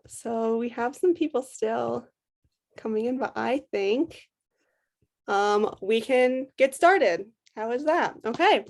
So we have some people still coming in, but I think we can get started. How is that? Okay.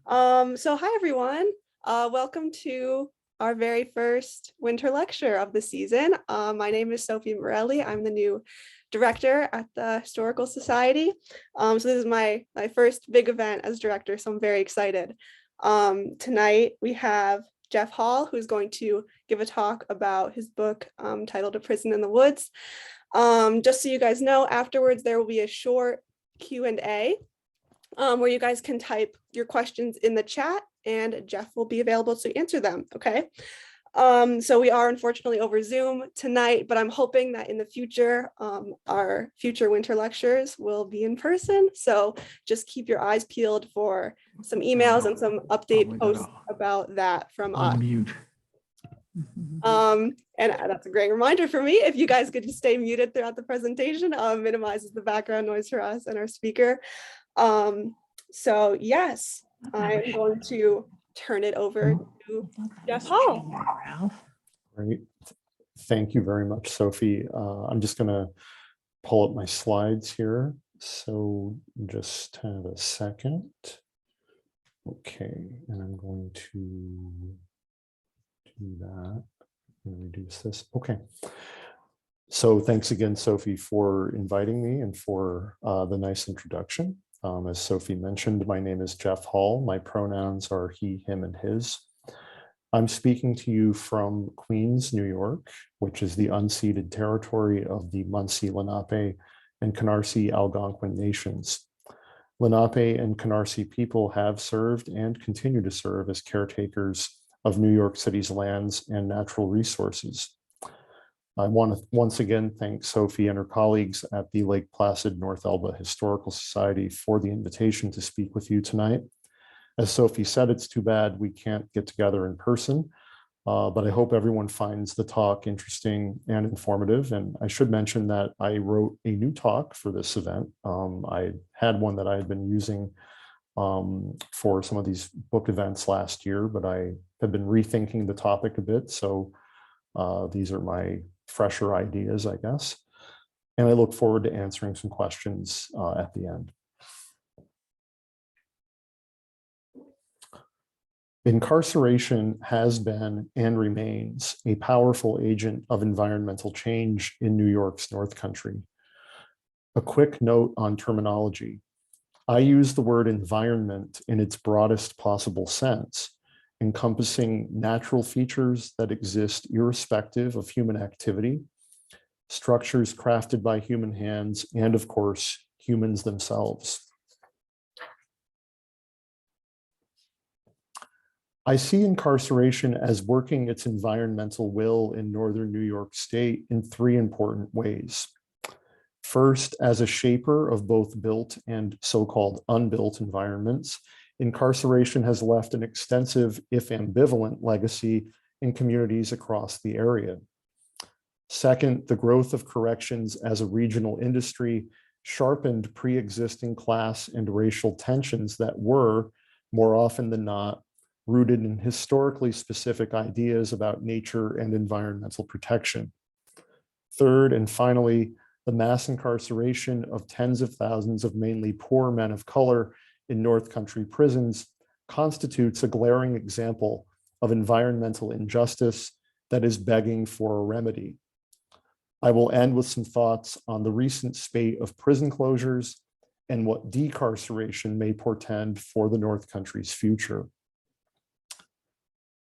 So hi everyone. Welcome to our very first winter lecture of the season. My name is Sophie Morelli. I'm the new director at the Historical Society. So this is my first big event as director, so I'm very excited. Tonight we have Jeff Hall, who's going to give a talk about his book titled A Prison in the Woods. Just so you guys know, afterwards there will be a short Q&A where you guys can type your questions in the chat and Jeff will be available to answer them, okay? So we are unfortunately over Zoom tonight, but I'm hoping that in the future, our future winter lectures will be in person. So just keep your eyes peeled for some emails and some update posts about that from us. And that's a great reminder for me. If you guys could just stay muted throughout the presentation, minimizes the background noise for us and our speaker. So yes, I'm going to turn it over to Jeff Hall. Great. Thank you very much, Sophie. I'm just going to pull up my slides here. So just have a second. Okay, and I'm going to do that and reduce this. Okay. So thanks again, Sophie, for inviting me and for the nice introduction. As Sophie mentioned, my name is Jeff Hall. My pronouns are he, him, and his. I'm speaking to you from Queens, New York, which is the unceded territory of the Munsee, Lenape, and Canarsie Algonquin nations. Lenape and Canarsie people have served and continue to serve as caretakers of New York City's lands and natural resources. I want to once again thank Sophie and her colleagues at the Lake Placid-North Elba Historical Society for the invitation to speak with you tonight. As Sophie said, it's too bad we can't get together in person, but I hope everyone finds the talk interesting and informative. And I should mention that I wrote a new talk for this event. I had one that I had been using for some of these book events last year, but I have been rethinking the topic a bit. So these are my fresher ideas, I guess. And I look forward to answering some questions at the end. Incarceration has been and remains a powerful agent of environmental change in New York's North Country. A quick note on terminology. I use the word environment in its broadest possible sense, encompassing natural features that exist irrespective of human activity, structures crafted by human hands, and of course, humans themselves. I see incarceration as working its environmental will in Northern New York State in three important ways. First, as a shaper of both built and so-called unbuilt environments, incarceration has left an extensive, if ambivalent, legacy in communities across the area. Second, the growth of corrections as a regional industry sharpened pre-existing class and racial tensions that were, more often than not, rooted in historically specific ideas about nature and environmental protection. Third, and finally, the mass incarceration of tens of thousands of mainly poor men of color in North Country prisons constitutes a glaring example of environmental injustice that is begging for a remedy. I will end with some thoughts on the recent spate of prison closures and what decarceration may portend for the North Country's future.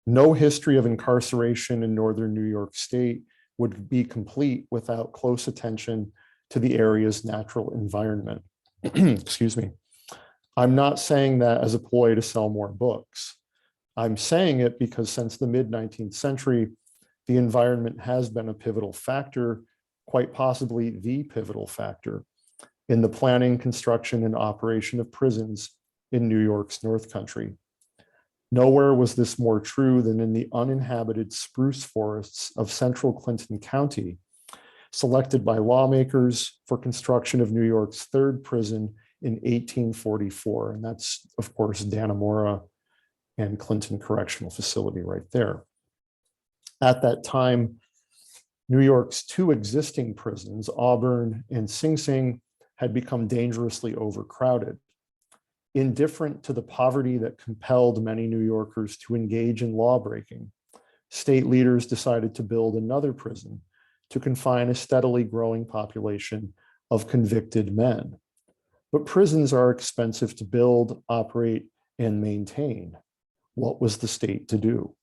No history of incarceration in Northern New York State would be complete without close attention to the area's natural environment. Excuse me. I'm not saying that as a ploy to sell more books. I'm saying it because since the mid-19th century, the environment has been a pivotal factor, quite possibly the pivotal factor, in the planning, construction, and operation of prisons in New York's North Country. Nowhere was this more true than in the uninhabited spruce forests of central Clinton County, selected by lawmakers for construction of New York's third prison in 1844. And that's, of course, Dannemora and Clinton Correctional Facility right there. At that time, New York's two existing prisons, Auburn and Sing Sing, had become dangerously overcrowded. Indifferent to the poverty that compelled many New Yorkers to engage in lawbreaking, state leaders decided to build another prison to confine a steadily growing population of convicted men. But prisons are expensive to build, operate, and maintain. What was the state to do?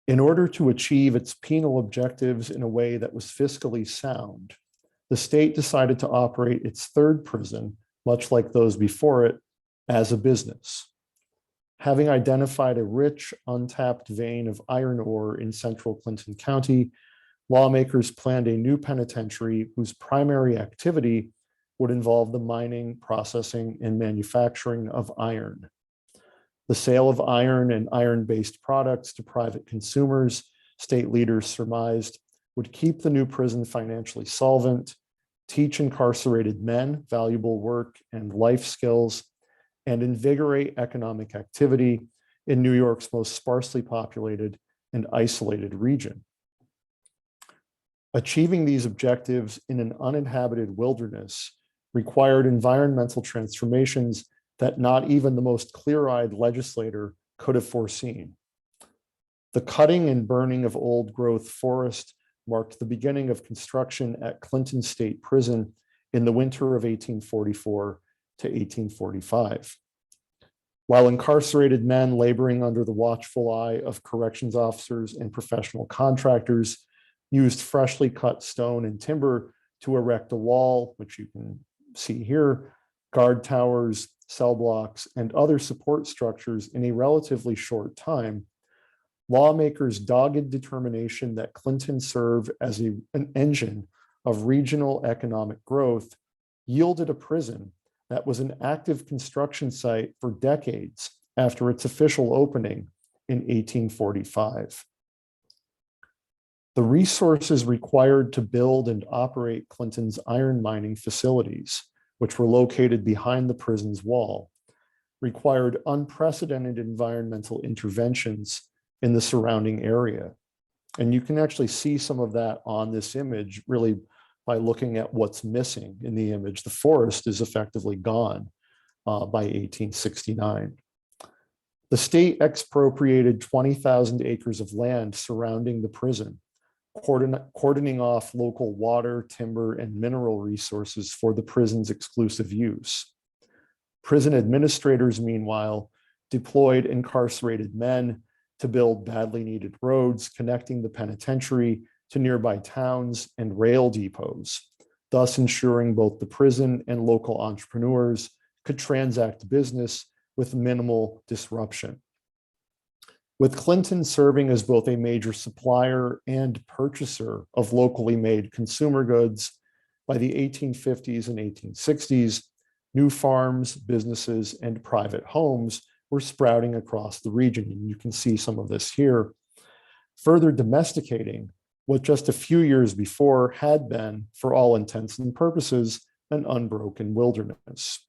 In order to achieve its penal objectives in a way that was fiscally sound, the state decided to operate its third prison, much like those before it, as a business. Having identified a rich, untapped vein of iron ore in central Clinton County, lawmakers planned a new penitentiary whose primary activity would involve the mining, processing, and manufacturing of iron. The sale of iron and iron-based products to private consumers, state leaders surmised, would keep the new prison financially solvent, teach incarcerated men valuable work and life skills, and invigorate economic activity in New York's most sparsely populated and isolated region. Achieving these objectives in an uninhabited wilderness required environmental transformations that not even the most clear-eyed legislator could have foreseen. The cutting and burning of old-growth forest marked the beginning of construction at Clinton State Prison in the winter of 1844 to 1845. While incarcerated men laboring under the watchful eye of corrections officers and professional contractors used freshly cut stone and timber to erect a wall, which you can see here, guard towers, cell blocks, and other support structures in a relatively short time, lawmakers' dogged determination that Clinton serve as an engine of regional economic growth yielded a prison that was an active construction site for decades after its official opening in 1845. The resources required to build and operate Clinton's iron mining facilities, which were located behind the prison's wall, required unprecedented environmental interventions in the surrounding area. And you can actually see some of that on this image really by looking at what's missing in the image. The forest is effectively gone by 1869. The state expropriated 20,000 acres of land surrounding the prison, cordoning off local water, timber, and mineral resources for the prison's exclusive use. Prison administrators, meanwhile, deployed incarcerated men to build badly needed roads connecting the penitentiary to nearby towns and rail depots, thus ensuring both the prison and local entrepreneurs could transact business with minimal disruption. With Clinton serving as both a major supplier and purchaser of locally made consumer goods, by the 1850s and 1860s, new farms, businesses, and private homes were sprouting across the region. And you can see some of this here, further domesticating what just a few years before had been, for all intents and purposes, an unbroken wilderness.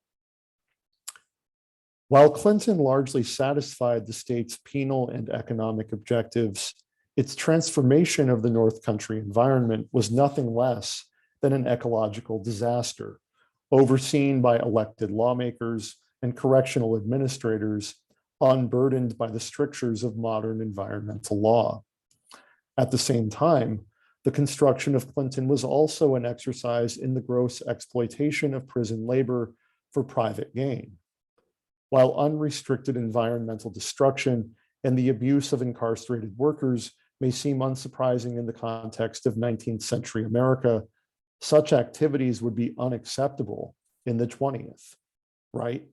While Clinton largely satisfied the state's penal and economic objectives, its transformation of the North Country environment was nothing less than an ecological disaster, overseen by elected lawmakers and correctional administrators, unburdened by the strictures of modern environmental law. At the same time, the construction of Clinton was also an exercise in the gross exploitation of prison labor for private gain. While unrestricted environmental destruction and the abuse of incarcerated workers may seem unsurprising in the context of 19th century America, such activities would be unacceptable in the 20th, right?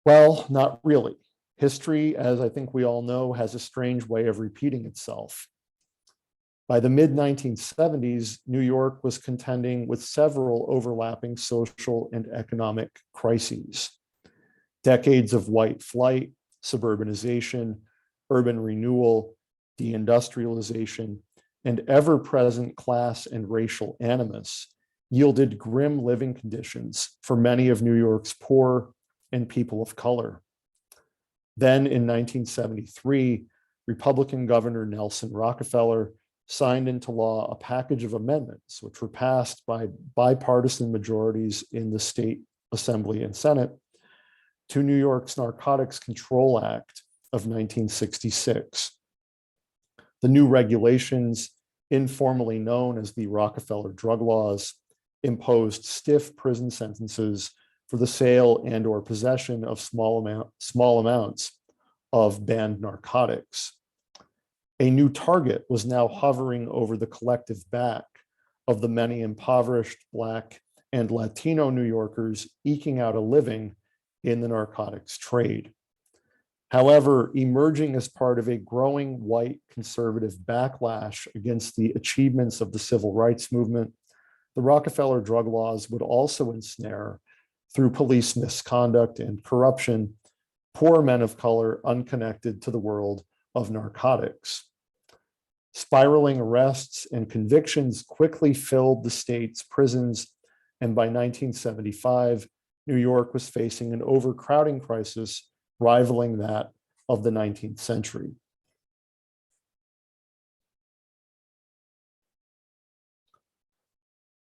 Well, not really. History, as I think we all know, has a strange way of repeating itself. By the mid-1970s, New York was contending with several overlapping social and economic crises. Decades of white flight, suburbanization, urban renewal, deindustrialization, and ever-present class and racial animus yielded grim living conditions for many of New York's poor and people of color. Then in 1973, Republican Governor Nelson Rockefeller signed into law a package of amendments which were passed by bipartisan majorities in the state assembly and Senate to New York's Narcotics Control Act of 1966. The new regulations, informally known as the Rockefeller drug laws, imposed stiff prison sentences for the sale and or possession of small amounts of banned narcotics. A new target was now hovering over the collective back of the many impoverished Black and Latino New Yorkers eking out a living in the narcotics trade. However, emerging as part of a growing white conservative backlash against the achievements of the civil rights movement, the Rockefeller drug laws would also ensnare, through police misconduct and corruption, poor men of color unconnected to the world of narcotics. Spiraling arrests and convictions quickly filled the state's prisons, and by 1975, New York was facing an overcrowding crisis rivaling that of the 19th century.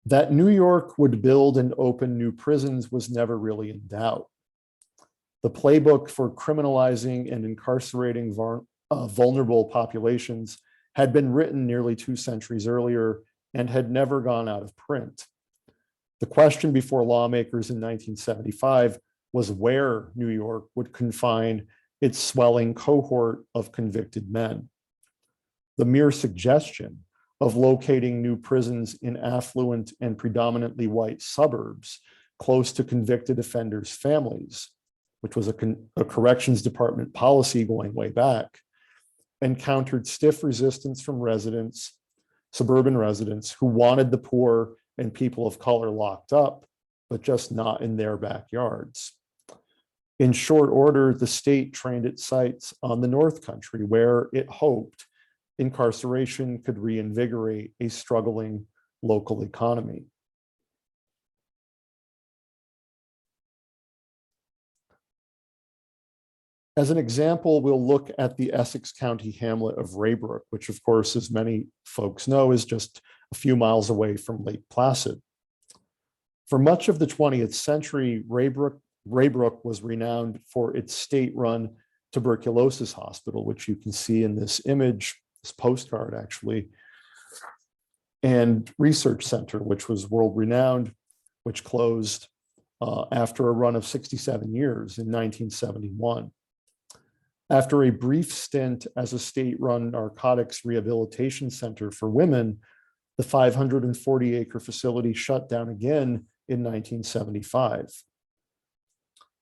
That New York would build and open new prisons was never really in doubt. The playbook for criminalizing and incarcerating vulnerable populations had been written nearly 2 centuries earlier and had never gone out of print. The question before lawmakers in 1975 was where New York would confine its swelling cohort of convicted men. The mere suggestion of locating new prisons in affluent and predominantly white suburbs close to convicted offenders' families, which was a corrections department policy going way back, encountered stiff resistance from suburban residents who wanted the poor and people of color locked up, but just not in their backyards. In short order, the state trained its sights on the North Country, where it hoped incarceration could reinvigorate a struggling local economy. As an example, we'll look at the Essex County hamlet of Raybrook, which of course, as many folks know, is just a few miles away from Lake Placid. For much of the 20th century, Raybrook was renowned for its state-run tuberculosis hospital, which you can see in this image, this postcard actually, and research center, which was world-renowned, which closed after a run of 67 years in 1971. After a brief stint as a state-run narcotics rehabilitation center for women, the 540-acre facility shut down again in 1975.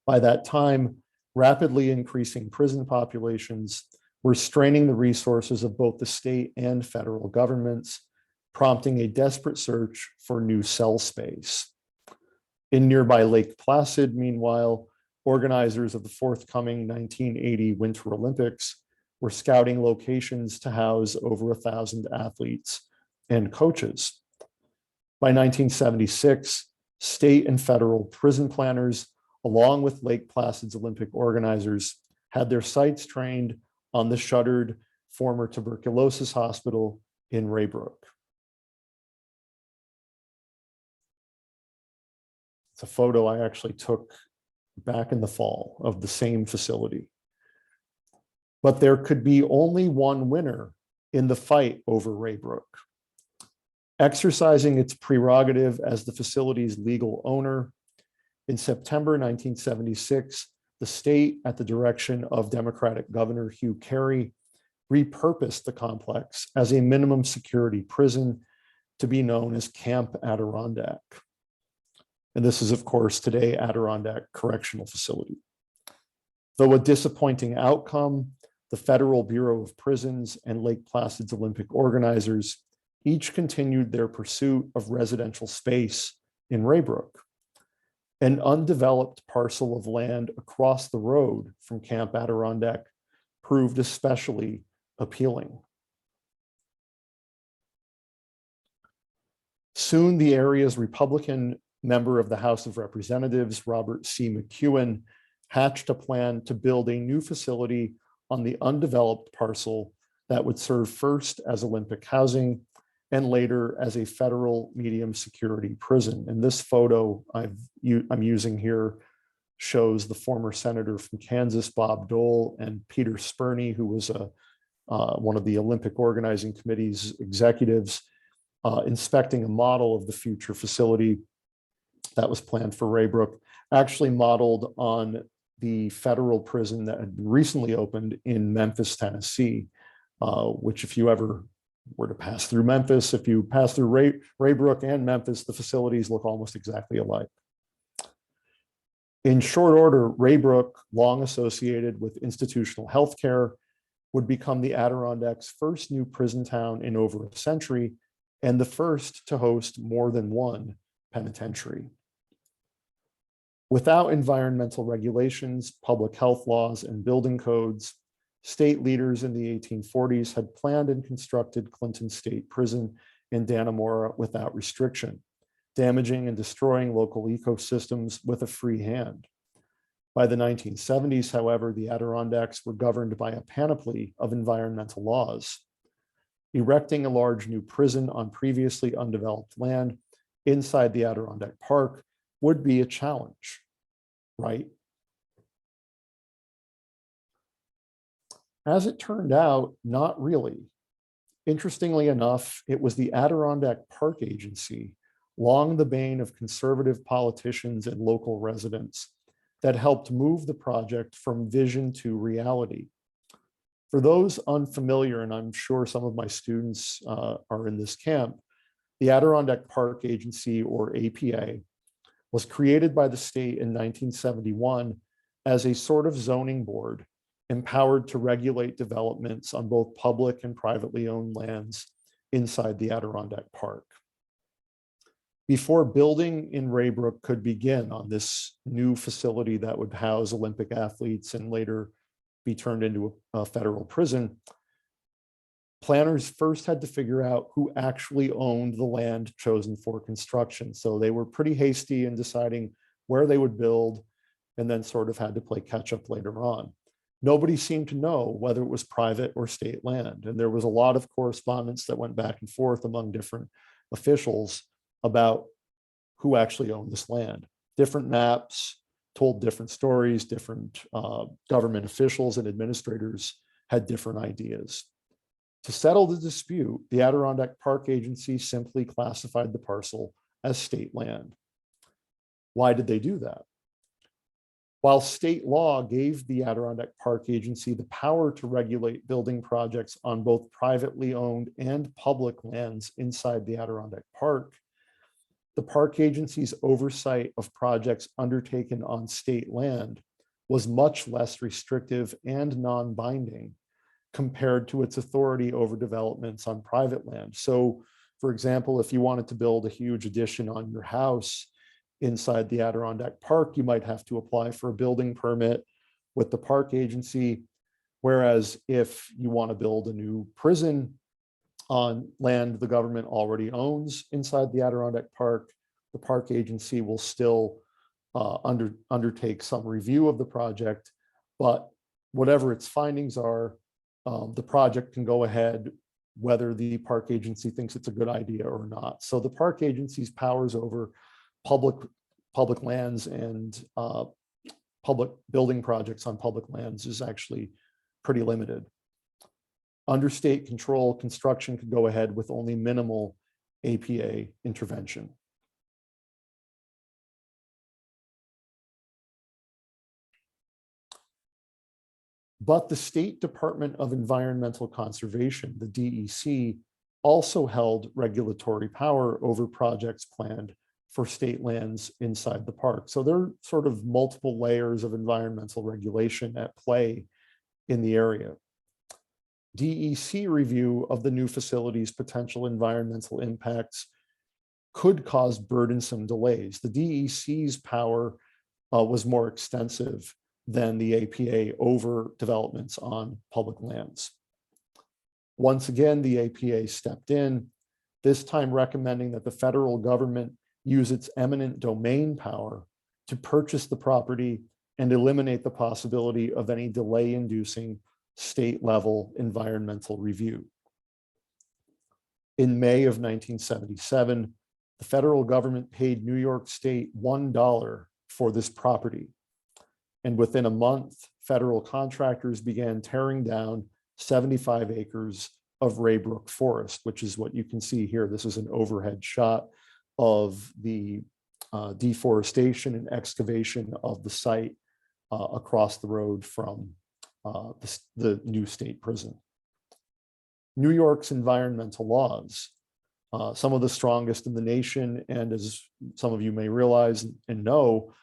By that time, rapidly increasing prison populations were straining the resources of both the state and federal governments, prompting a desperate search for new cell space. In nearby Lake Placid, meanwhile, organizers of the forthcoming 1980 Winter Olympics were scouting locations to house over 1,000 athletes and coaches. By 1976, state and federal prison planners, along with Lake Placid's Olympic organizers, had their sights trained on the shuttered former tuberculosis hospital in Raybrook. It's a photo I actually took back in the fall of the same facility. But there could be only one winner in the fight over Raybrook. Exercising its prerogative as the facility's legal owner, in September 1976, the state, at the direction of Democratic Governor Hugh Carey, repurposed the complex as a minimum security prison to be known as Camp Adirondack. And this is, of course, today Adirondack Correctional Facility. Though a disappointing outcome, the Federal Bureau of Prisons and Lake Placid's Olympic organizers each continued their pursuit of residential space in Raybrook. An undeveloped parcel of land across the road from Camp Adirondack proved especially appealing. Soon, the area's Republican member of the House of Representatives, Robert C. McEwen, hatched a plan to build a new facility on the undeveloped parcel that would serve first as Olympic housing and later as a federal medium security prison. And this photo I'm using here shows the former senator from Kansas, Bob Dole, and Peter Spurney, who was one of the Olympic Organizing Committee's executives, inspecting a model of the future facility that was planned for Raybrook, actually modeled on the federal prison that had recently opened in Memphis, Tennessee, which if you ever were to pass through Memphis, if you pass through Raybrook and Memphis, the facilities look almost exactly alike. In short order, Raybrook, long associated with institutional healthcare, would become the Adirondacks' first new prison town in over a century and the first to host more than one penitentiary. Without environmental regulations, public health laws, and building codes, state leaders in the 1840s had planned and constructed Clinton State Prison in Dannemora without restriction, damaging and destroying local ecosystems with a free hand. By the 1970s, however, the Adirondacks were governed by a panoply of environmental laws. Erecting a large new prison on previously undeveloped land inside the Adirondack Park would be a challenge, right? As it turned out, not really. Interestingly enough, it was the Adirondack Park Agency, long the bane of conservative politicians and local residents, that helped move the project from vision to reality. For those unfamiliar, and I'm sure some of my students are in this camp, the Adirondack Park Agency, or APA, was created by the state in 1971 as a sort of zoning board empowered to regulate developments on both public and privately owned lands inside the Adirondack Park. Before building in Raybrook could begin on this new facility that would house Olympic athletes and later be turned into a federal prison, planners first had to figure out who actually owned the land chosen for construction. So they were pretty hasty in deciding where they would build and then sort of had to play catch up later on. Nobody seemed to know whether it was private or state land. And there was a lot of correspondence that went back and forth among different officials about who actually owned this land. Different maps told different stories, different government officials and administrators had different ideas. To settle the dispute, the Adirondack Park Agency simply classified the parcel as state land. Why did they do that? While state law gave the Adirondack Park Agency the power to regulate building projects on both privately owned and public lands inside the Adirondack Park, the park agency's oversight of projects undertaken on state land was much less restrictive and non-binding compared to its authority over developments on private land. So, for example, if you wanted to build a huge addition on your house inside the Adirondack Park, you might have to apply for a building permit with the park agency. Whereas if you want to build a new prison on land the government already owns inside the Adirondack Park, the park agency will still undertake some review of the project, but whatever its findings are, the project can go ahead whether the park agency thinks it's a good idea or not. So the park agency's powers over public lands and public building projects on public lands is actually pretty limited. Under state control, construction could go ahead with only minimal APA intervention. But the State Department of Environmental Conservation, the DEC, also held regulatory power over projects planned for state lands inside the park. So there are sort of multiple layers of environmental regulation at play in the area. DEC review of the new facility's potential environmental impacts could cause burdensome delays. The DEC's power was more extensive than the APA over developments on public lands. Once again, the APA stepped in, this time recommending that the federal government use its eminent domain power to purchase the property and eliminate the possibility of any delay-inducing state-level environmental review. In May of 1977, the federal government paid New York State $1 for this property. And within a month, federal contractors began tearing down 75 acres of Raybrook Forest, which is what you can see here. This is an overhead shot of the deforestation and excavation of the site across the road from the new state prison. New York's environmental laws, some of the strongest in the nation, and as some of you may realize and know,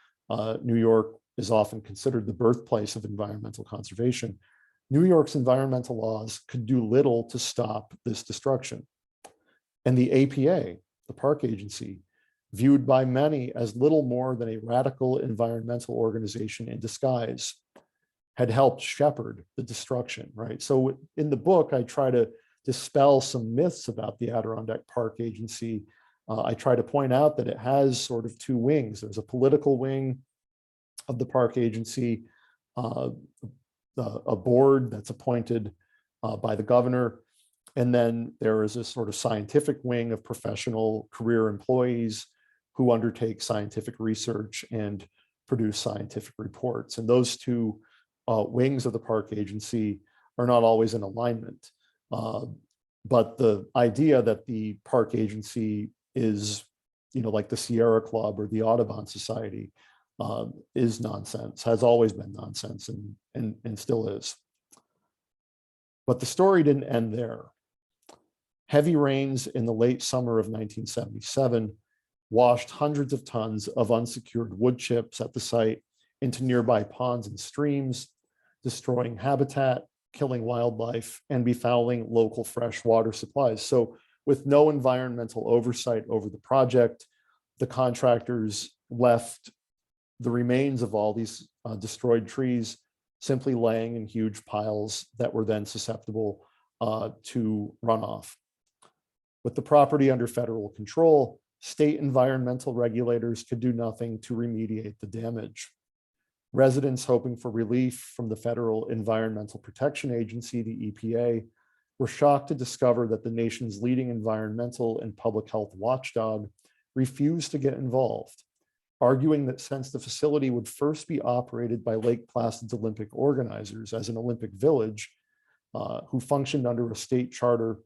New York is often considered the birthplace of environmental conservation. New York's environmental laws could do little to stop this destruction. And the APA, the park agency, viewed by many as little more than a radical environmental organization in disguise, had helped shepherd the destruction, right? So in the book, I try to dispel some myths about the Adirondack Park Agency. I try to point out that it has sort of two wings. There's a political wing of the park agency, a board that's appointed by the governor, and then there is a sort of scientific wing of professional career employees who undertake scientific research and produce scientific reports. And those two wings of the park agency are not always in alignment. But the idea that the park agency is, like the Sierra Club or the Audubon Society is nonsense, has always been nonsense, and still is. But the story didn't end there. Heavy rains in the late summer of 1977 washed hundreds of tons of unsecured wood chips at the site into nearby ponds and streams, destroying habitat, killing wildlife, and befouling local fresh water supplies. So with no environmental oversight over the project, the contractors left the remains of all these destroyed trees simply laying in huge piles that were then susceptible to runoff. With the property under federal control, state environmental regulators could do nothing to remediate the damage. Residents hoping for relief from the Federal Environmental Protection Agency, the EPA, were shocked to discover that the nation's leading environmental and public health watchdog refused to get involved, arguing that since the facility would first be operated by Lake Placid's Olympic organizers as an Olympic village, who functioned under a state charter,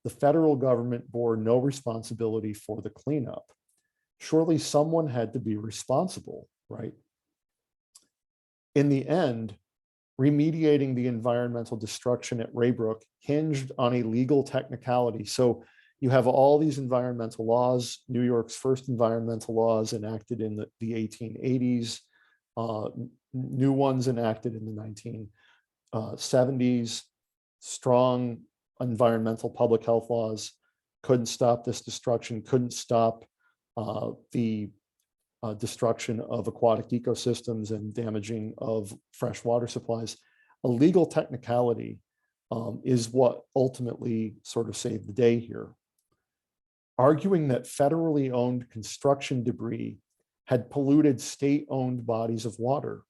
the federal government bore no responsibility for the cleanup. Surely someone had to be responsible, right? In the end, remediating the environmental destruction at Raybrook hinged on a legal technicality. So you have all these environmental laws, New York's first environmental laws enacted in the 1880s, new ones enacted in the 1970s, strong environmental public health laws couldn't stop this destruction, couldn't stop the destruction of aquatic ecosystems and damaging of fresh water supplies. A legal technicality is what ultimately sort of saved the day here. Arguing that federally owned construction debris had polluted state-owned bodies of water,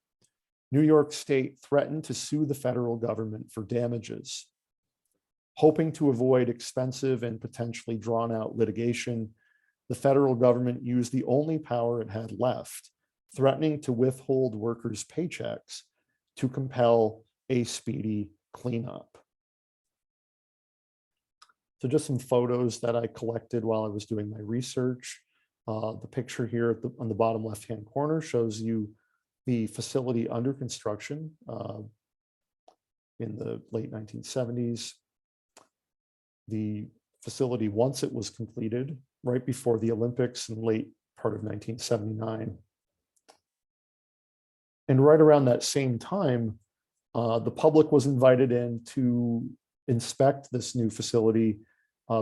New York State threatened to sue the federal government for damages. Hoping to avoid expensive and potentially drawn-out litigation, the federal government used the only power it had left, threatening to withhold workers' paychecks to compel a speedy cleanup. So just some photos that I collected while I was doing my research. The picture here on the bottom left-hand corner shows you the facility under construction in the late 1970s. The facility, once it was completed, right before the Olympics in late part of 1979. And right around that same time, the public was invited in to inspect this new facility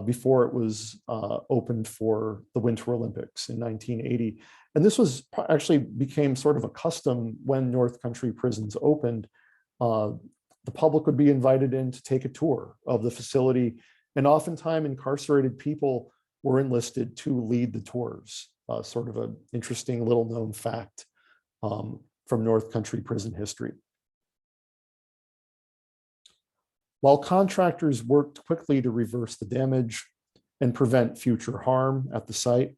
before it was opened for the Winter Olympics in 1980. And this was actually became sort of a custom when North Country prisons opened. The public would be invited in to take a tour of the facility. And oftentimes incarcerated people were enlisted to lead the tours. Sort of an interesting little known fact from North Country prison history. While contractors worked quickly to reverse the damage and prevent future harm at the site,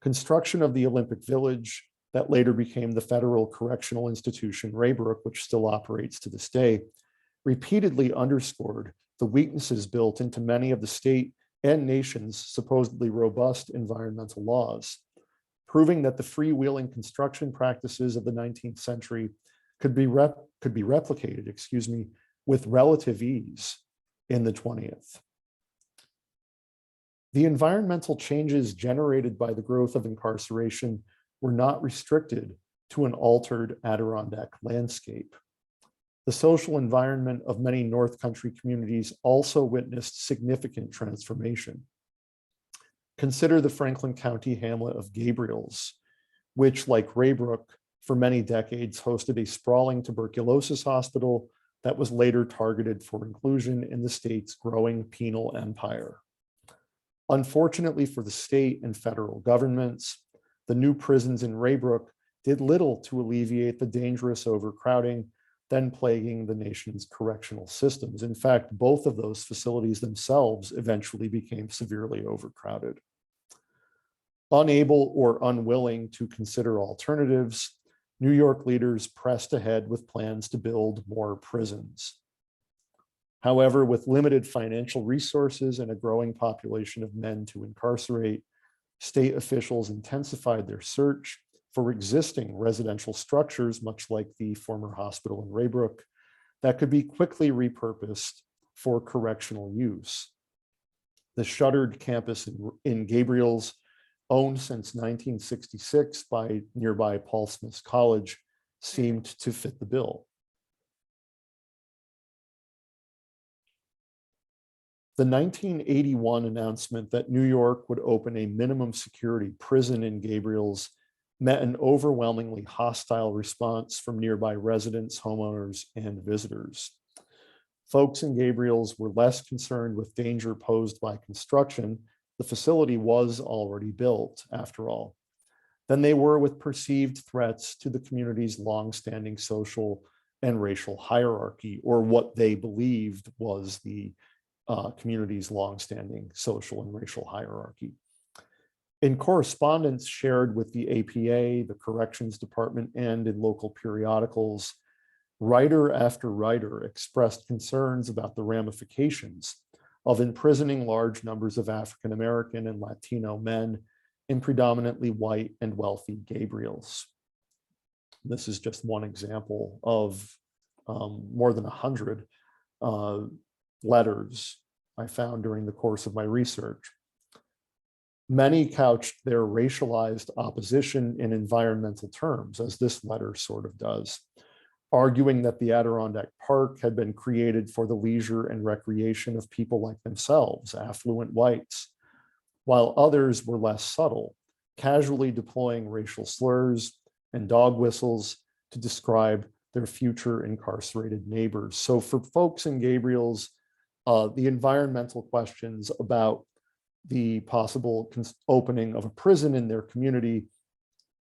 construction of the Olympic Village, that later became the Federal Correctional Institution Raybrook, which still operates to this day, repeatedly underscored the weaknesses built into many of the state and nation's supposedly robust environmental laws, proving that the freewheeling construction practices of the 19th century could be replicated, with relative ease in the 20th. The environmental changes generated by the growth of incarceration were not restricted to an altered Adirondack landscape. The social environment of many North Country communities also witnessed significant transformation. Consider the Franklin County hamlet of Gabriels, which, like Raybrook, for many decades hosted a sprawling tuberculosis hospital that was later targeted for inclusion in the state's growing penal empire. Unfortunately for the state and federal governments, the new prisons in Raybrook did little to alleviate the dangerous overcrowding then plaguing the nation's correctional systems. In fact, both of those facilities themselves eventually became severely overcrowded. Unable or unwilling to consider alternatives, New York leaders pressed ahead with plans to build more prisons. However, with limited financial resources and a growing population of men to incarcerate, state officials intensified their search for existing residential structures, much like the former hospital in Raybrook, that could be quickly repurposed for correctional use. The shuttered campus in Gabriels, owned since 1966 by nearby Paul Smith's College, seemed to fit the bill. The 1981 announcement that New York would open a minimum security prison in Gabriels met an overwhelmingly hostile response from nearby residents, homeowners, and visitors. Folks in Gabriels were less concerned with danger posed by construction. The facility was already built, after all, than they were with perceived threats to the community's longstanding social and racial hierarchy, or what they believed was the community's longstanding social and racial hierarchy. In correspondence shared with the APA, the Corrections Department, and in local periodicals, writer after writer expressed concerns about the ramifications of imprisoning large numbers of African American and Latino men in predominantly white and wealthy Gabriels. This is just one example of more than 100 letters I found during the course of my research. Many couched their racialized opposition in environmental terms, as this letter sort of does, arguing that the Adirondack Park had been created for the leisure and recreation of people like themselves, affluent whites, while others were less subtle, casually deploying racial slurs and dog whistles to describe their future incarcerated neighbors. So for folks in Gabriels, the environmental questions about the possible opening of a prison in their community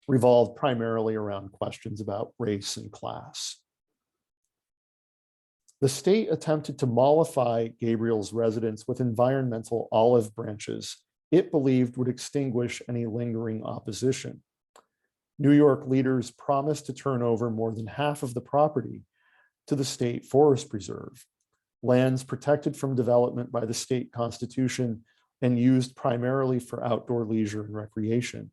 revolved primarily around questions about race and class. The state attempted to mollify Gabriel's residents with environmental olive branches it believed would extinguish any lingering opposition. New York leaders promised to turn over more than half of the property to the state forest preserve, lands protected from development by the state constitution and used primarily for outdoor leisure and recreation.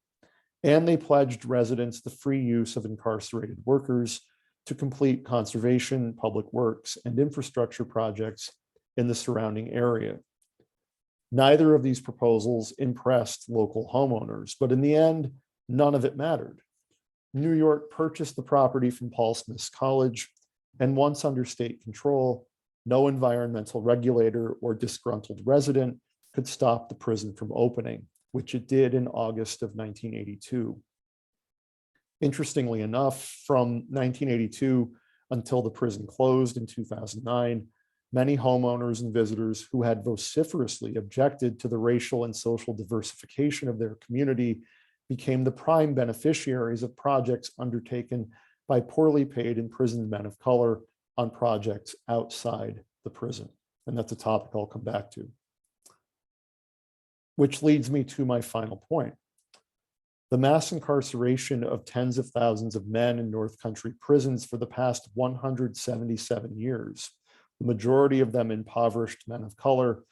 And they pledged residents the free use of incarcerated workers to complete conservation, public works, and infrastructure projects in the surrounding area. Neither of these proposals impressed local homeowners, but in the end, none of it mattered. New York purchased the property from Paul Smith's College, and once under state control, no environmental regulator or disgruntled resident could stop the prison from opening, which it did in August of 1982. Interestingly enough, from 1982 until the prison closed in 2009, many homeowners and visitors who had vociferously objected to the racial and social diversification of their community became the prime beneficiaries of projects undertaken by poorly paid imprisoned men of color on projects outside the prison. And that's a topic I'll come back to. Which leads me to my final point. The mass incarceration of tens of thousands of men in North Country prisons for the past 177 years, the majority of them impoverished men of color,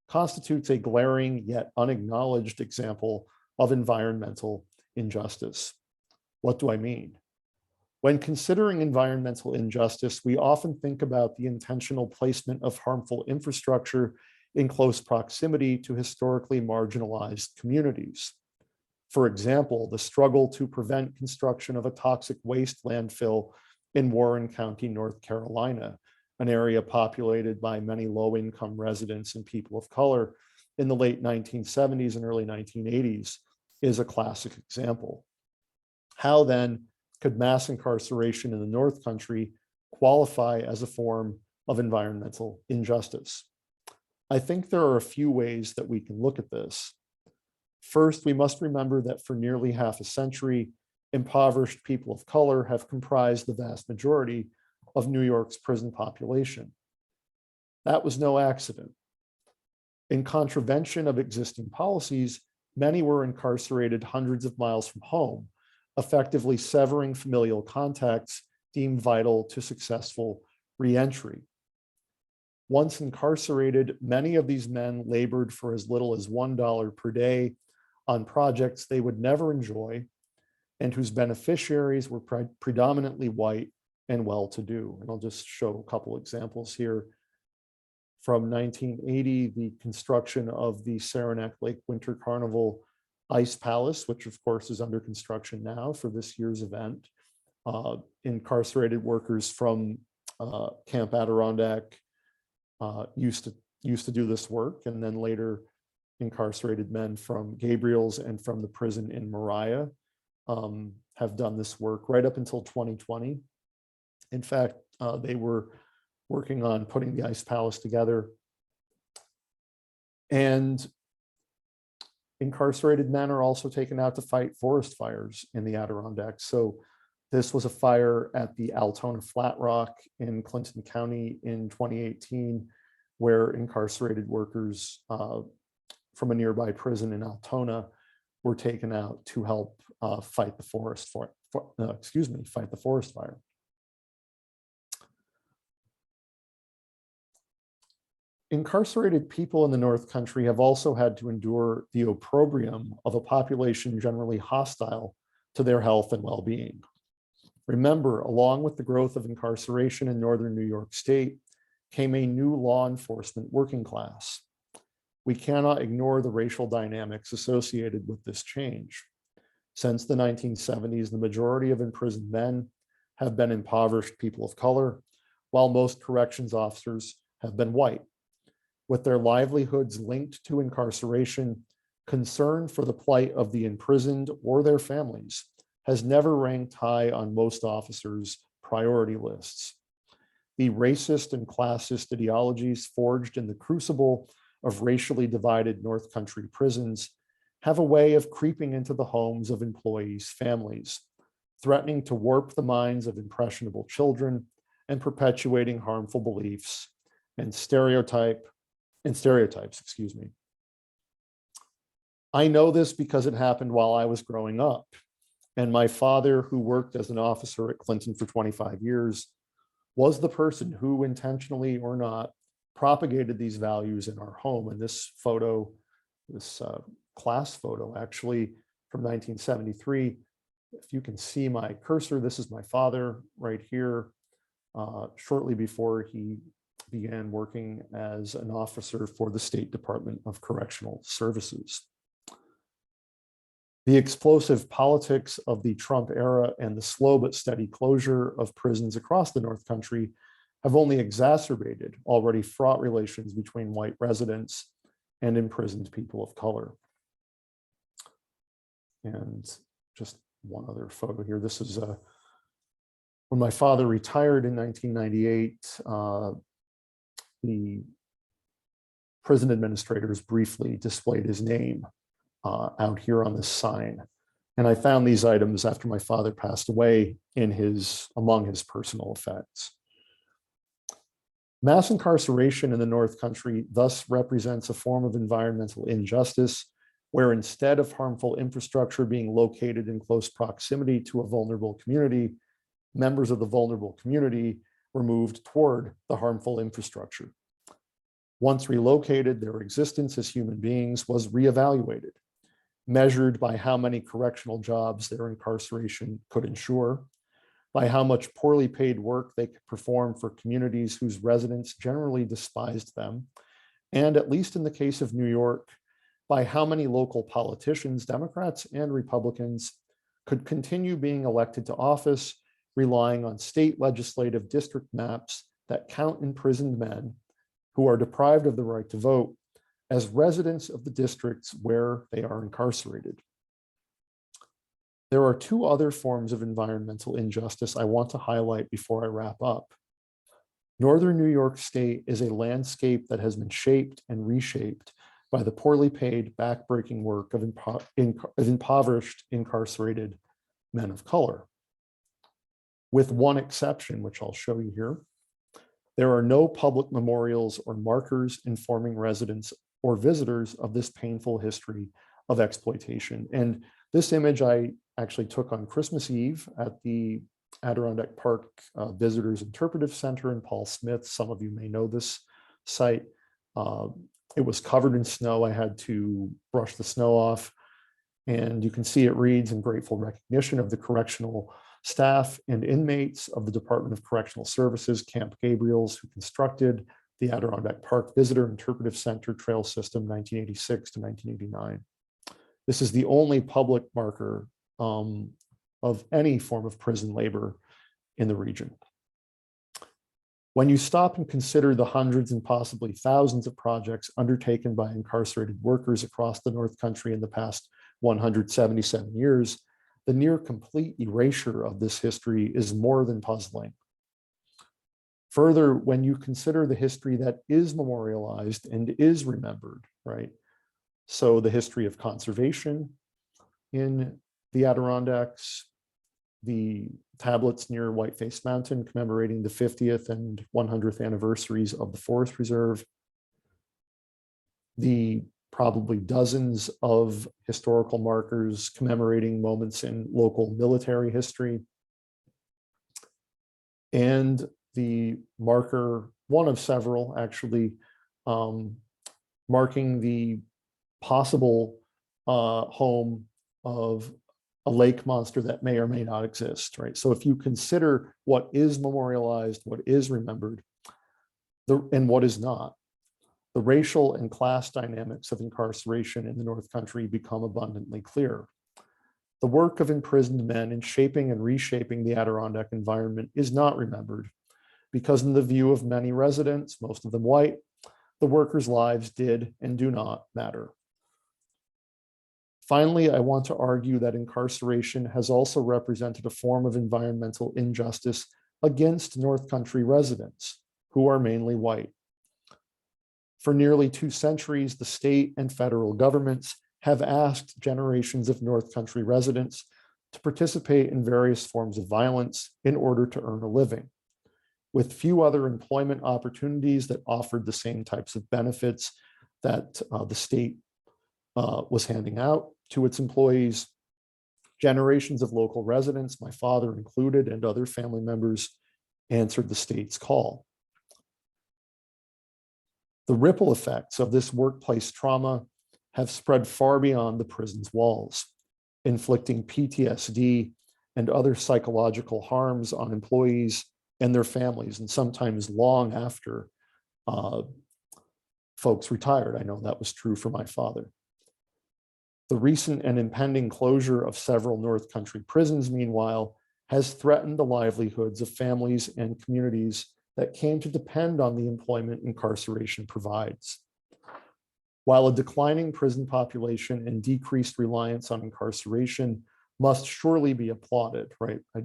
constitutes a glaring yet unacknowledged example of environmental injustice. What do I mean? When considering environmental injustice, we often think about the intentional placement of harmful infrastructure in close proximity to historically marginalized communities. For example, the struggle to prevent construction of a toxic waste landfill in Warren County, North Carolina, an area populated by many low-income residents and people of color in the late 1970s and early 1980s, is a classic example. How then could mass incarceration in the North Country qualify as a form of environmental injustice? I think there are a few ways that we can look at this. First, we must remember that for nearly half a century, impoverished people of color have comprised the vast majority of New York's prison population. That was no accident. In contravention of existing policies, many were incarcerated hundreds of miles from home, effectively severing familial contacts deemed vital to successful reentry. Once incarcerated, many of these men labored for as little as $1 per day on projects they would never enjoy and whose beneficiaries were predominantly white and well-to-do. And I'll just show a couple examples here. From 1980, the construction of the Saranac Lake Winter Carnival Ice Palace, which of course is under construction now for this year's event. Incarcerated workers from Camp Adirondack used to do this work, and then later incarcerated men from Gabriel's and from the prison in Moriah have done this work right up until 2020. In fact, they were working on putting the Ice Palace together. And incarcerated men are also taken out to fight forest fires in the Adirondacks. So this was a fire at the Altona Flat Rock in Clinton County in 2018, where incarcerated workers from a nearby prison in Altona were taken out to help fight the forest fire. Incarcerated people in the North Country have also had to endure the opprobrium of a population generally hostile to their health and well-being. Remember, along with the growth of incarceration in northern New York State came a new law enforcement working class. We cannot ignore the racial dynamics associated with this change. Since the 1970s, the majority of imprisoned men have been impoverished people of color, while most corrections officers have been white. With their livelihoods linked to incarceration, concern for the plight of the imprisoned or their families has never ranked high on most officers' priority lists. The racist and classist ideologies forged in the crucible of racially divided North Country prisons have a way of creeping into the homes of employees' families, threatening to warp the minds of impressionable children and perpetuating harmful beliefs and stereotypes. I know this because it happened while I was growing up, and my father, who worked as an officer at Clinton for 25 years, was the person who, intentionally or not, propagated these values in our home. And this photo, this class photo, actually from 1973, if you can see my cursor, this is my father right here, shortly before he began working as an officer for the State Department of Correctional Services. The explosive politics of the Trump era and the slow but steady closure of prisons across the North Country have only exacerbated already fraught relations between white residents and imprisoned people of color. And just one other photo here. This is when my father retired in 1998. the prison administrators briefly displayed his name out here on this sign. And I found these items after my father passed away among his personal effects. Mass incarceration in the North Country thus represents a form of environmental injustice where instead of harmful infrastructure being located in close proximity to a vulnerable community, members of the vulnerable community were moved toward the harmful infrastructure. Once relocated, their existence as human beings was reevaluated, measured by how many correctional jobs their incarceration could ensure, by how much poorly paid work they could perform for communities whose residents generally despised them, and at least in the case of New York, by how many local politicians, Democrats and Republicans, could continue being elected to office, relying on state legislative district maps that count imprisoned men who are deprived of the right to vote as residents of the districts where they are incarcerated. There are two other forms of environmental injustice I want to highlight before I wrap up. Northern New York State is a landscape that has been shaped and reshaped by the poorly paid, backbreaking work of impoverished, incarcerated men of color. With one exception, which I'll show you here, there are no public memorials or markers informing residents or visitors of this painful history of exploitation. And this image I actually took on Christmas Eve at the Adirondack Park Visitors Interpretive Center in Paul Smith. Some of you may know this site. It was covered in snow. I had to brush the snow off. And you can see it reads in grateful recognition of the correctional staff and inmates of the Department of Correctional Services, Camp Gabriel's, who constructed the Adirondack Park Visitor Interpretive Center Trail System 1986 to 1989. This is the only public marker of any form of prison labor in the region. When you stop and consider the hundreds and possibly thousands of projects undertaken by incarcerated workers across the North Country in the past 177 years, the near complete erasure of this history is more than puzzling. Further, when you consider the history that is memorialized and is remembered, right? So the history of conservation in the Adirondacks, the tablets near Whiteface Mountain commemorating the 50th and 100th anniversaries of the Forest Reserve, the probably dozens of historical markers commemorating moments in local military history, and the marker, one of several actually, marking the possible home of a lake monster that may or may not exist, right? So if you consider what is memorialized, what is remembered, and what is not, the racial and class dynamics of incarceration in the North Country become abundantly clear. The work of imprisoned men in shaping and reshaping the Adirondack environment is not remembered because in the view of many residents, most of them white, the workers' lives did and do not matter. Finally, I want to argue that incarceration has also represented a form of environmental injustice against North Country residents, who are mainly white. For nearly 2 centuries, the state and federal governments have asked generations of North Country residents to participate in various forms of violence in order to earn a living. With few other employment opportunities that offered the same types of benefits that the state was handing out to its employees, generations of local residents, my father included, and other family members answered the state's call. The ripple effects of this workplace trauma have spread far beyond the prison's walls, inflicting PTSD and other psychological harms on employees and their families, and sometimes long after folks retired. I know that was true for my father. The recent and impending closure of several North Country prisons, meanwhile, has threatened the livelihoods of families and communities that came to depend on the employment incarceration provides. While a declining prison population and decreased reliance on incarceration must surely be applauded, right? I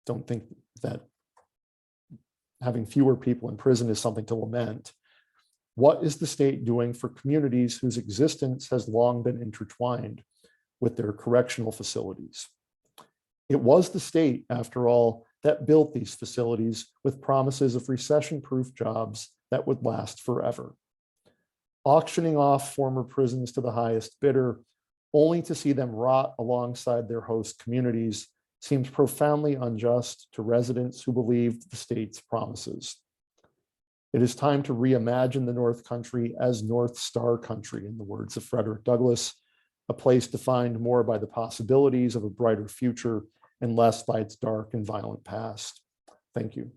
don't think that having fewer people in prison is something to lament. What is the state doing for communities whose existence has long been intertwined with their correctional facilities? It was the state, after all, that built these facilities with promises of recession-proof jobs that would last forever. Auctioning off former prisons to the highest bidder, only to see them rot alongside their host communities, seems profoundly unjust to residents who believed the state's promises. It is time to reimagine the North Country as North Star Country, in the words of Frederick Douglass, a place defined more by the possibilities of a brighter future and less by its dark and violent past. Thank you.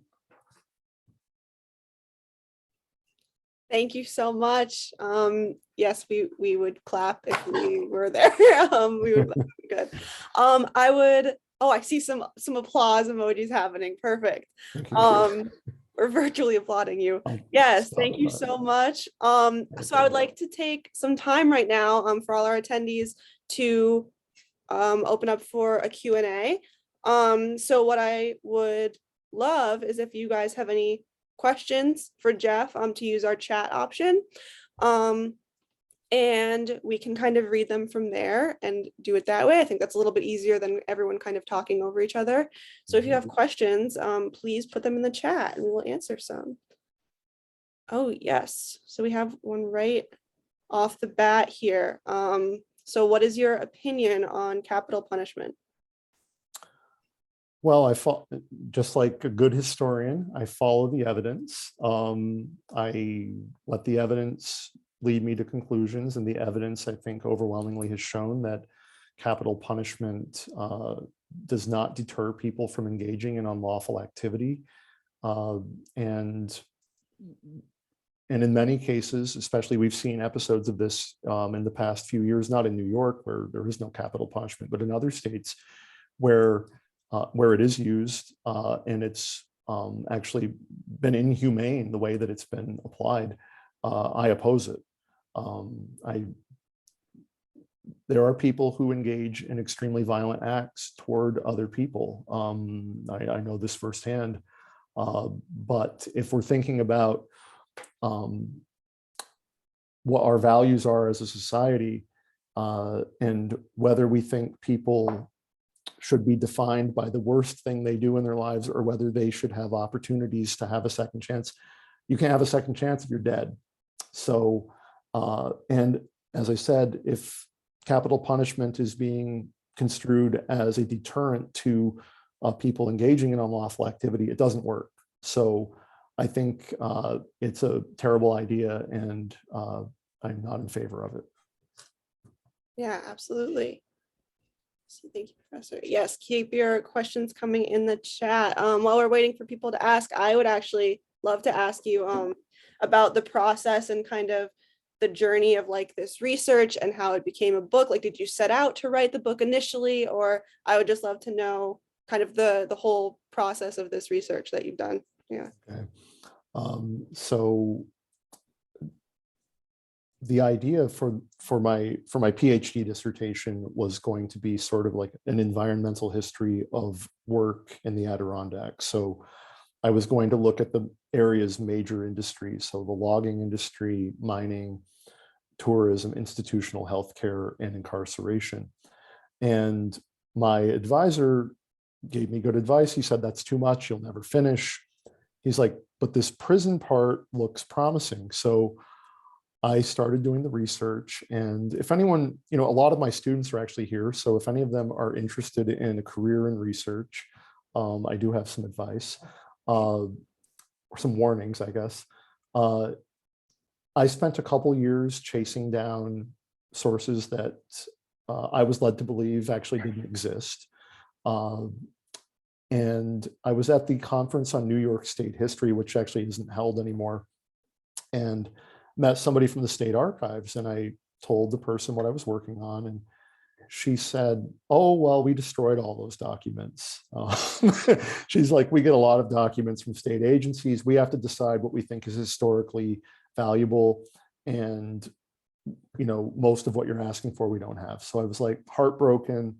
Thank you so much. Yes, we would clap if we were there. We would good. I would. Oh, I see some applause emojis happening. Perfect. We're virtually applauding you. Yes, thank you so much. So I would like to take some time right now for all our attendees to open up for a Q&A. So what I would love is if you guys have any questions for Jeff to use our chat option. And we can kind of read them from there and do it that way. I think that's a little bit easier than everyone kind of talking over each other. So if you have questions, please put them in the chat and we'll answer some. Oh, yes. So we have one right off the bat here. So what is your opinion on capital punishment? Well, just like a good historian, I follow the evidence. I let the evidence lead me to conclusions, and the evidence, I think, overwhelmingly has shown that capital punishment does not deter people from engaging in unlawful activity. And in many cases, especially we've seen episodes of this in the past few years, not in New York where there is no capital punishment, but in other states where it is used and it's actually been inhumane the way that it's been applied. I oppose it. There are people who engage in extremely violent acts toward other people. I know this firsthand. But if we're thinking about what our values are as a society and whether we think people should be defined by the worst thing they do in their lives or whether they should have opportunities to have a second chance, you can't have a second chance if you're dead. So, and as I said, if capital punishment is being construed as a deterrent to people engaging in unlawful activity, it doesn't work. So I think it's a terrible idea and I'm not in favor of it. Yeah, absolutely. So thank you, Professor. Yes, keep your questions coming in the chat. While we're waiting for people to ask, I would actually love to ask you about the process and kind of the journey of like this research and how it became a book. Like, did you set out to write the book initially, or I would just love to know kind of the whole process of this research that you've done. Yeah. Okay. So the idea for my PhD dissertation was going to be sort of like an environmental history of work in the Adirondacks. So I was going to look at the area's major industries, so the logging industry, mining, tourism, institutional healthcare, and incarceration. And my advisor gave me good advice. He said, that's too much, you'll never finish. He's like, but this prison part looks promising. So I started doing the research, and if anyone, a lot of my students are actually here. So if any of them are interested in a career in research, I do have some advice, or some warnings, I guess. I spent a couple years chasing down sources that I was led to believe actually didn't exist. And I was at the conference on New York State history, which actually isn't held anymore, and met somebody from the state archives, and I told the person what I was working on, and she said, oh, well, we destroyed all those documents. She's like, we get a lot of documents from state agencies. We have to decide what we think is historically valuable, and most of what you're asking for we don't have. So I was like heartbroken,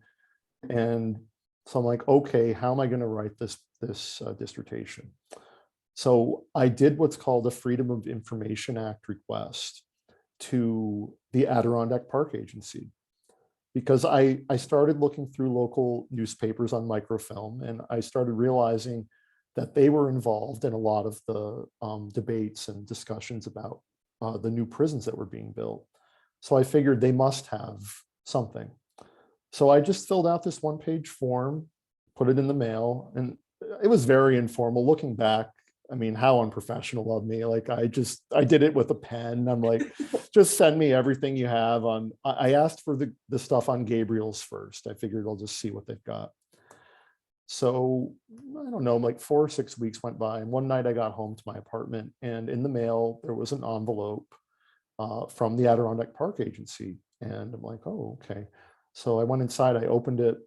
and so I'm like, okay, how am I going to write this dissertation? So I did what's called a Freedom of Information Act request to the Adirondack Park Agency, because I started looking through local newspapers on microfilm, and I started realizing that they were involved in a lot of the debates and discussions about the new prisons that were being built. So I figured they must have something. So I just filled out this one-page form, put it in the mail, and it was very informal. Looking back, I mean, how unprofessional of me. Like I did it with a pen. I'm like, just send me everything you have on. I asked for the stuff on Gabriel's first. I figured I'll just see what they've got. So I don't know, like 4 or 6 weeks went by, and one night I got home to my apartment, and in the mail there was an envelope from the Adirondack Park Agency, and I'm like, oh, okay. So I went inside, I opened it,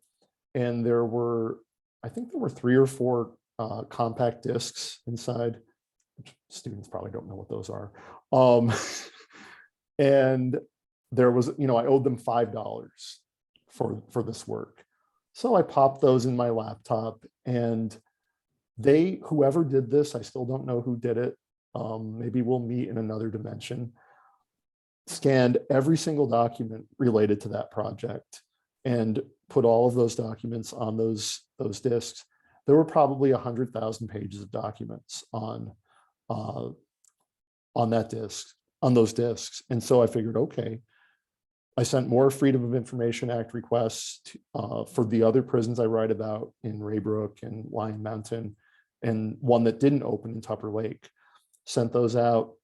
and I think there were 3 or 4 compact discs inside, which students probably don't know what those are. And there was, I owed them $5 for this work. So I popped those in my laptop, and whoever did this, I still don't know who did it. Maybe we'll meet in another dimension. Scanned every single document related to that project and put all of those documents on those discs. There were probably 100,000 pages of documents on that disc, on those discs. And so I figured, okay, I sent more Freedom of Information Act requests for the other prisons I write about in Raybrook and Lion Mountain, and one that didn't open in Tupper Lake. Sent those out,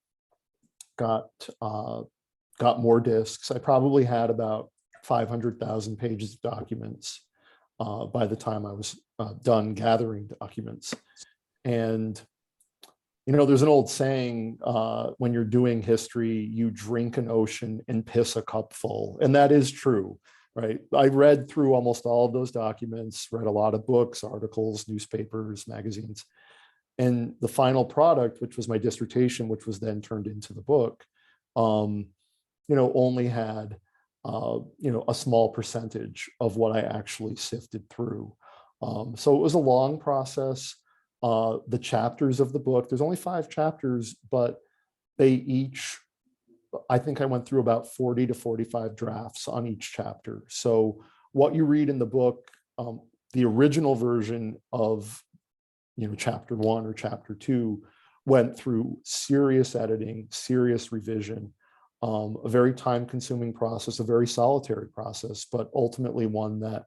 got more discs. I probably had about 500,000 pages of documents by the time I was done gathering documents. And there's an old saying, when you're doing history, you drink an ocean and piss a cup full. And that is true, right? I read through almost all of those documents, read a lot of books, articles, newspapers, magazines. And the final product, which was my dissertation, which was then turned into the book, only had, a small percentage of what I actually sifted through. So it was a long process. The chapters of the book, there's only 5 chapters, but I think I went through about 40 to 45 drafts on each chapter. So what you read in the book, the original version of, chapter 1 or chapter 2 went through serious editing, serious revision, a very time-consuming process, a very solitary process, but ultimately one that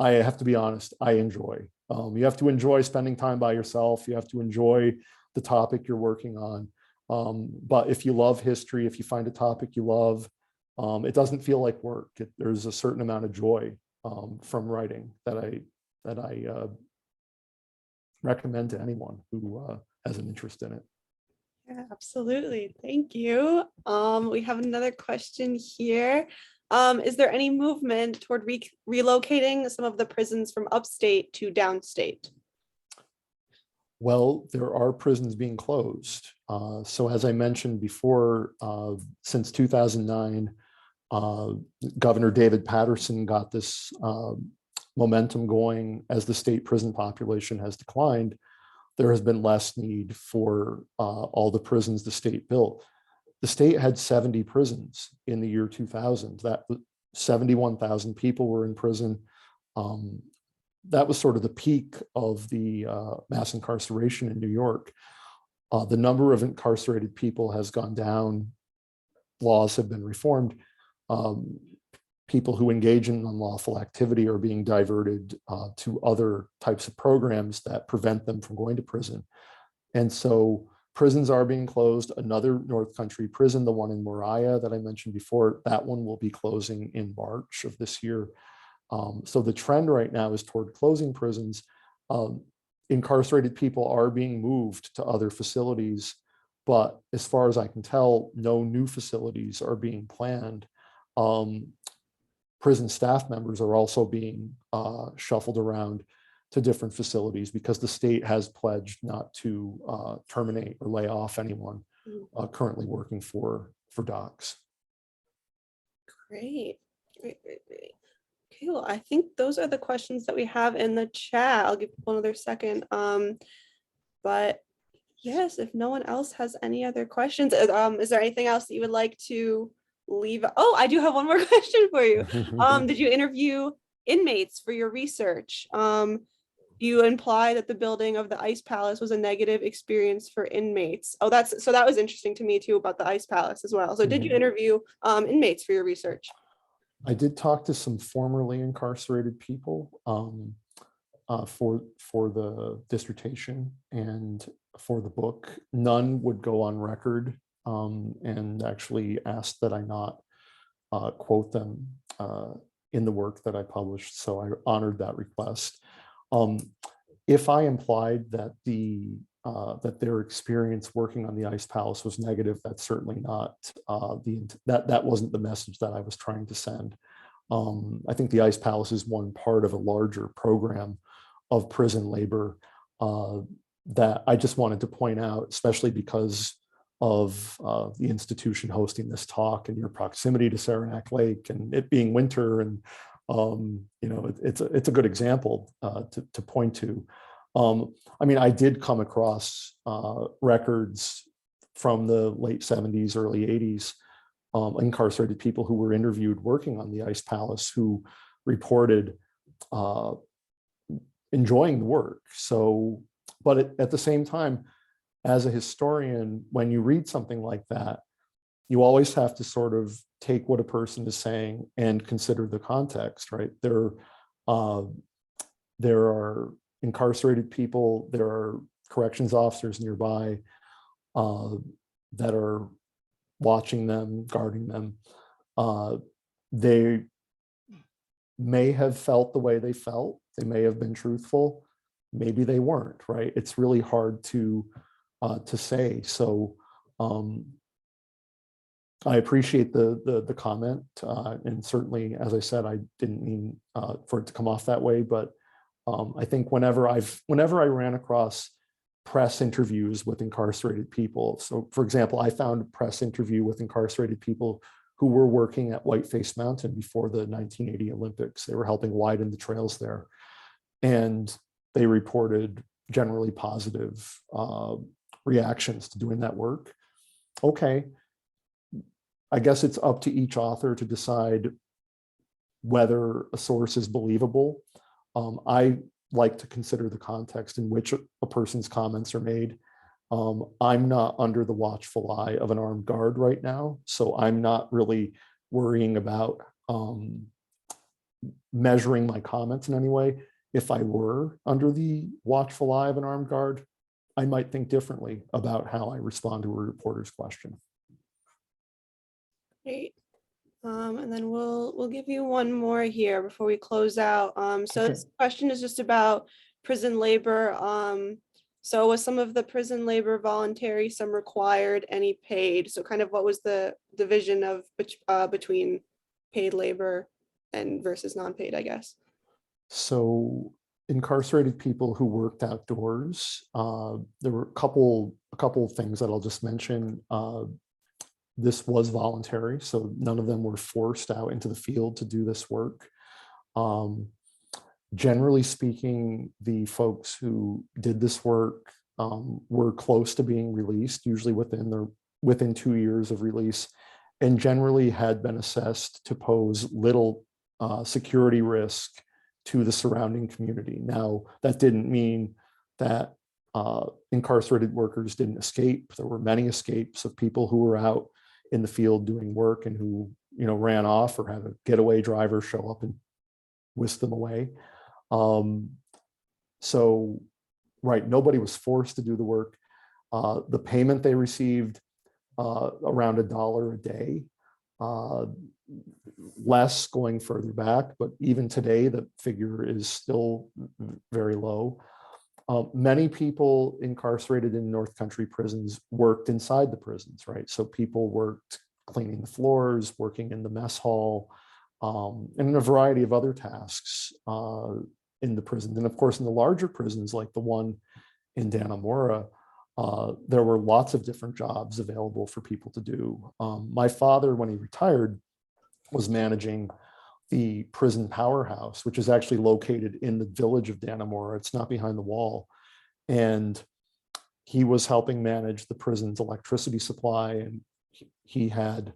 I have to be honest, I enjoy. You have to enjoy spending time by yourself. You have to enjoy the topic you're working on. But if you love history, if you find a topic you love, it doesn't feel like work. There's a certain amount of joy from writing that I recommend to anyone who has an interest in it. Yeah, absolutely. Thank you. We have another question here. Is there any movement toward relocating some of the prisons from upstate to downstate? Well, there are prisons being closed. So as I mentioned before, since 2009, Governor David Patterson got this momentum going. As the state prison population has declined, there has been less need for all the prisons the state built. The state had 70 prisons in the year 2000. That 71,000 people were in prison. That was sort of the peak of the mass incarceration in New York. The number of incarcerated people has gone down. Laws have been reformed. People who engage in unlawful activity are being diverted to other types of programs that prevent them from going to prison. And so prisons are being closed. Another North Country prison, the one in Moriah that I mentioned before, that one will be closing in March of this year. So the trend right now is toward closing prisons. Incarcerated people are being moved to other facilities, but as far as I can tell, no new facilities are being planned. Prison staff members are also being shuffled around to different facilities because the state has pledged not to terminate or lay off anyone currently working for docs. Great. Okay, well, I think those are the questions that we have in the chat. I'll give people another second. But Yes, if no one else has any other questions, is there anything else that you would like to leave? Oh, I do have one more question for you. Did you interview inmates for your research? You imply that the building of the Ice Palace was a negative experience for inmates. Oh, that was interesting to me too about the Ice Palace as well. So did you interview inmates for your research? I did talk to some formerly incarcerated people for the dissertation and for the book. None would go on record and actually asked that I not quote them in the work that I published. So I honored that request. If I implied that that their experience working on the Ice Palace was negative, that's certainly not that wasn't the message that I was trying to send. I think the Ice Palace is one part of a larger program of prison labor that I just wanted to point out, especially because of the institution hosting this talk and your proximity to Saranac Lake and it being winter, and it's a good example to point to. I mean, I did come across records from the late 70s, early 80s, incarcerated people who were interviewed working on the Ice Palace who reported enjoying the work. So, but at the same time, as a historian, when you read something like that, you always have to sort of take what a person is saying and consider the context, right? There are incarcerated people, there are corrections officers nearby that are watching them, guarding them. They may have felt the way they felt. They may have been truthful. Maybe they weren't, right? It's really hard to say. So I appreciate the comment, and certainly, as I said, I didn't mean for it to come off that way. But I think whenever I ran across press interviews with incarcerated people, so for example, I found a press interview with incarcerated people who were working at Whiteface Mountain before the 1980 Olympics. They were helping widen the trails there, and they reported generally positive reactions to doing that work. Okay, I guess it's up to each author to decide whether a source is believable. I like to consider the context in which a person's comments are made. I'm not under the watchful eye of an armed guard right now, so I'm not really worrying about measuring my comments in any way. If I were under the watchful eye of an armed guard, I might think differently about how I respond to a reporter's question. Great. And then we'll give you one more here before we close out. So Okay. this question is just about prison labor. So was some of the prison labor voluntary, some required, any paid? So kind of what was the division of between paid labor and versus non-paid, I guess? So incarcerated people who worked outdoors, there were a couple of things that I'll just mention. This was voluntary, so none of them were forced out into the field to do this work. Generally speaking, the folks who did this work were close to being released, usually within 2 years of release, and generally had been assessed to pose little security risk to the surrounding community. Now, that didn't mean that incarcerated workers didn't escape. There were many escapes of people who were out in the field doing work and who ran off or had a getaway driver show up and whisk them away. So, right, nobody was forced to do the work. The payment they received, around $1 a day, less going further back, but even today, the figure is still very low. Many people incarcerated in North Country prisons worked inside the prisons, right? So people worked cleaning the floors, working in the mess hall, and in a variety of other tasks in the prison. And of course, in the larger prisons, like the one in Dannemora, there were lots of different jobs available for people to do. My father, when he retired, was managing the prison powerhouse, which is actually located in the village of Dannemora. It's not behind the wall. And he was helping manage the prison's electricity supply, and he had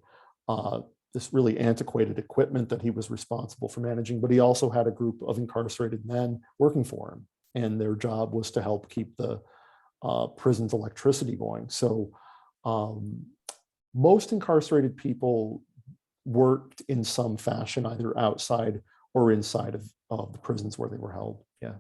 this really antiquated equipment that he was responsible for managing, but he also had a group of incarcerated men working for him, and their job was to help keep the prison's electricity going. So most incarcerated people worked in some fashion, either outside or inside of the prisons where they were held. Yeah.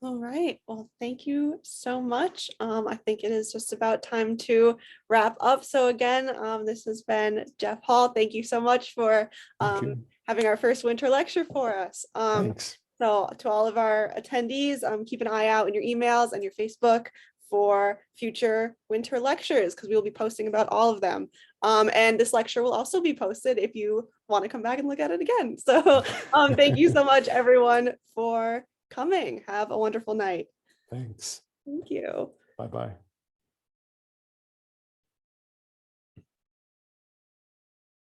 All right. Well, thank you so much. I think it is just about time to wrap up. So again, this has been Jeff Hall. Thank you so much for having our first winter lecture for us. Thanks. So to all of our attendees, keep an eye out in your emails and your Facebook for future winter lectures, because we will be posting about all of them. And this lecture will also be posted if you want to come back and look at it again. So thank you so much, everyone, for coming. Have a wonderful night. Thanks. Thank you. Bye-bye.